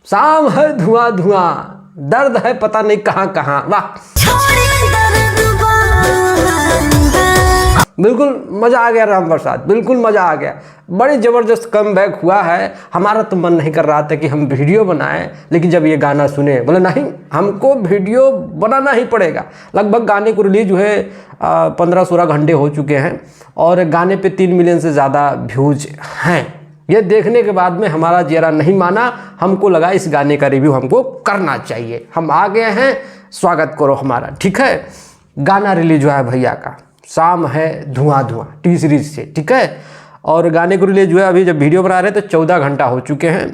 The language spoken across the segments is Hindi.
शाम है धुआं धुआं, दर्द है पता नहीं कहाँ कहाँ। वाह, बिल्कुल मज़ा आ गया राम प्रसाद, बिल्कुल मज़ा आ गया। बड़ी ज़बरदस्त कमबैक हुआ है। हमारा तो मन नहीं कर रहा था कि हम वीडियो बनाएं, लेकिन जब ये गाना सुने बोले नहीं, हमको वीडियो बनाना ही पड़ेगा। लगभग गाने को रिलीज हुए 15-16 घंटे हो चुके हैं और गाने पे 3 मिलियन से ज़्यादा व्यूज हैं। ये देखने के बाद में हमारा चेहरा नहीं माना, हमको लगा इस गाने का रिव्यू हमको करना चाहिए। हम आ गए हैं, स्वागत करो हमारा, ठीक है। गाना रिलीज हुआ है भैया का, शाम है धुआं धुआं, टी सीरीज से, ठीक है। और गाने को रिलीज हुआ अभी जब वीडियो बना रहे तो 14 घंटा हो चुके हैं।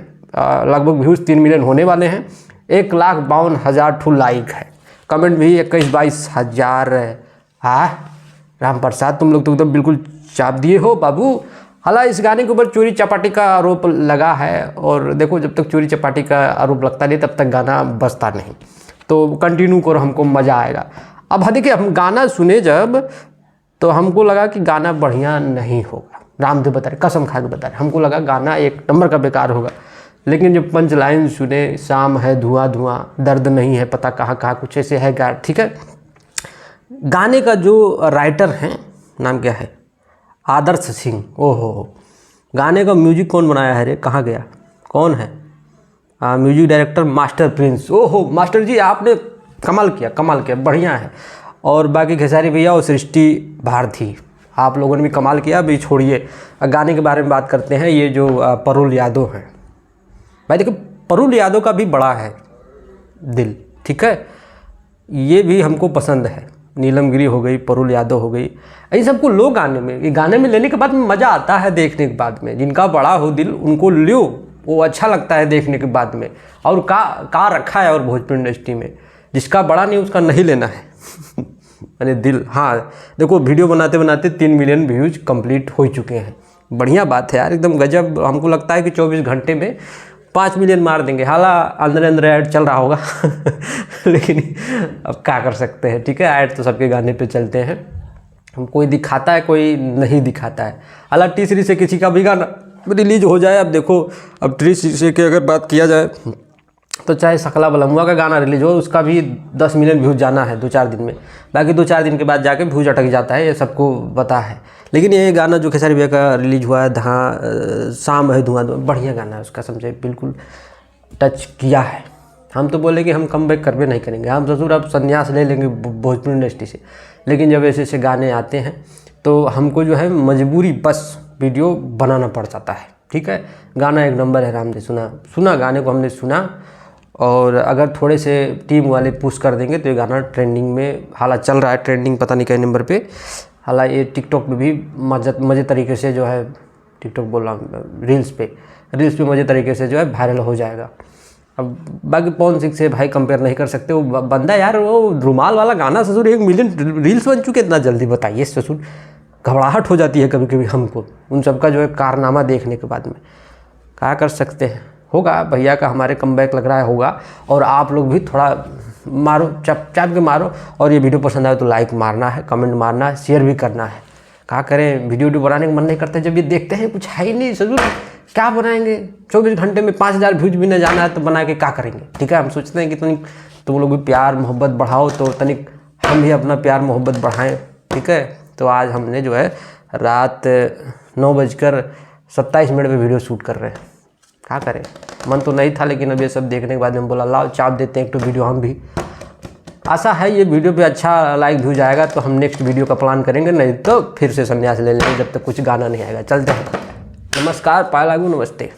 लगभग व्यूज़ 3 मिलियन होने वाले हैं। 1,52,000 ठू लाइक है, कमेंट भी 21-22 हज़ार है। हाँ राम प्रसाद, तुम लोग तो एकदम बिल्कुल चाप दिए हो बाबू। हालांकि इस गाने के ऊपर चोरी चपाटी का आरोप लगा है, और देखो जब तक चोरी चपाटी का आरोप लगता नहीं तब तक गाना बजता नहीं। तो कंटिन्यू करो, हमको मज़ा आएगा। अब देखिए, हम गाना सुने जब तो हमको लगा कि गाना बढ़िया नहीं होगा। रामदेव बता रहे, कसम खा के बता रहे, हमको लगा गाना एक नंबर का बेकार होगा। लेकिन जब पंच लाइन सुने, शाम है धुआं धुआं, दर्द नहीं है पता कहाँ कहाँ, कुछ ऐसे है गा, ठीक है। गाने का जो राइटर हैं, नाम क्या है, आदर्श सिंह। ओहो, गाने का म्यूजिक कौन बनाया है रे, कहाँ गया, कौन है? Music director master Prince. ओहो मास्टर जी, आपने कमाल किया, कमाल किया, बढ़िया है। और बाकी खेसारी भैया और सृष्टि भारती, आप लोगों ने भी कमाल किया। अभी छोड़िए, गाने के बारे में बात करते हैं। ये जो परुल यादव हैं भाई, देखो परुल यादव का भी बड़ा है दिल, ठीक है। ये भी हमको पसंद है। नीलम गिरी हो गई, परुल यादव हो गई, इन सबको लो गाने में। ये गाने में लेने के बाद में मज़ा आता है देखने के बाद में। जिनका बड़ा हो दिल उनको लो, वो अच्छा लगता है देखने के बाद में। और का रखा है और भोजपुरी इंडस्ट्री में, जिसका बड़ा नहीं उसका नहीं लेना है मैंने दिल। हाँ देखो, वीडियो बनाते बनाते 3 मिलियन व्यूज कंप्लीट हो चुके हैं। बढ़िया बात है यार, एकदम गजब। हमको लगता है कि 24 घंटे में 5 मिलियन मार देंगे। हालांकि अंदर ऐड चल रहा होगा लेकिन अब क्या कर सकते हैं, ठीक है। ऐड तो सबके गाने पे चलते हैं, हम कोई दिखाता है कोई नहीं दिखाता है। हालांकि टी सीरीज से किसी का भी गाना रिलीज हो जाए, अब देखो, अब टी सीरीज की अगर बात किया जाए तो चाहे सकला बलमुआ का गाना रिलीज हो, उसका भी 10 मिलियन व्यूज जाना है 2-4 दिन में। बाकी 2-4 दिन के बाद जाके व्यूज अटक जाता है, ये सबको पता है। लेकिन ये गाना जो खेसारी भैया का रिलीज हुआ है, शाम है धुआं धुआं, बढ़िया गाना है उसका, समझे, बिल्कुल टच किया है। हम तो बोले कि हम कम बैक करबे नहीं करेंगे, हम जरूर अब संन्यास ले लेंगे भोजपुरी इंडस्ट्री से। लेकिन जब ऐसे ऐसे गाने आते हैं तो हमको जो है मजबूरी बस वीडियो बनाना पड़ जाता है, ठीक है। गाना एक नंबर है, हमने सुना गाने को, हमने सुना। और अगर थोड़े से टीम वाले पुश कर देंगे तो ये गाना ट्रेंडिंग में, हालांकि चल रहा है ट्रेंडिंग पता नहीं किस नंबर पे। हालांकि ये टिकटॉक पे भी मज़े तरीके से जो है, टिकटॉक बोल रहा हूँ, रील्स पे मज़े तरीके से जो है वायरल हो जाएगा। अब बाकी पवन सिंह से भाई कंपेयर नहीं कर सकते। वो बंदा यार, वो रुमाल वाला गाना ससुर 1 मिलियन रील्स बन चुके इतना जल्दी, बताइए ससुर। घबराहट हो जाती है कभी कभी हमको उन सबका जो है कारनामा देखने के बाद में। क्या कर सकते हैं, होगा भैया का हमारे कमबैक लग रहा है, होगा। और आप लोग भी थोड़ा मारो, चाप के मारो। और ये वीडियो पसंद आए तो लाइक मारना है, कमेंट मारना है, शेयर भी करना है। क्या करें, वीडियो बनाने का मन नहीं करता जब ये देखते हैं कुछ है ही नहीं, जरूर क्या बनाएंगे। 24 घंटे में 5000 व्यूज भी न जाना है तो बना के क्या करेंगे, ठीक है। हम सोचते हैं कि तुम लोग भी प्यार मोहब्बत बढ़ाओ, तो तनिक हम भी अपना प्यार मोहब्बत बढ़ाएँ, ठीक है। तो आज हमने जो है रात 9:27 पे वीडियो शूट कर रहे हैं। क्या करें, मन तो नहीं था, लेकिन अब ये सब देखने के बाद हम बोला लाओ चाप देते हैं एक तो वीडियो हम भी। आशा है ये वीडियो पे अच्छा लाइक व्यूज आएगा तो हम नेक्स्ट वीडियो का प्लान करेंगे, नहीं तो फिर से संन्यास ले लेंगे जब तक कुछ गाना नहीं आएगा। चलते हैं, नमस्कार, पाए लागू, नमस्ते।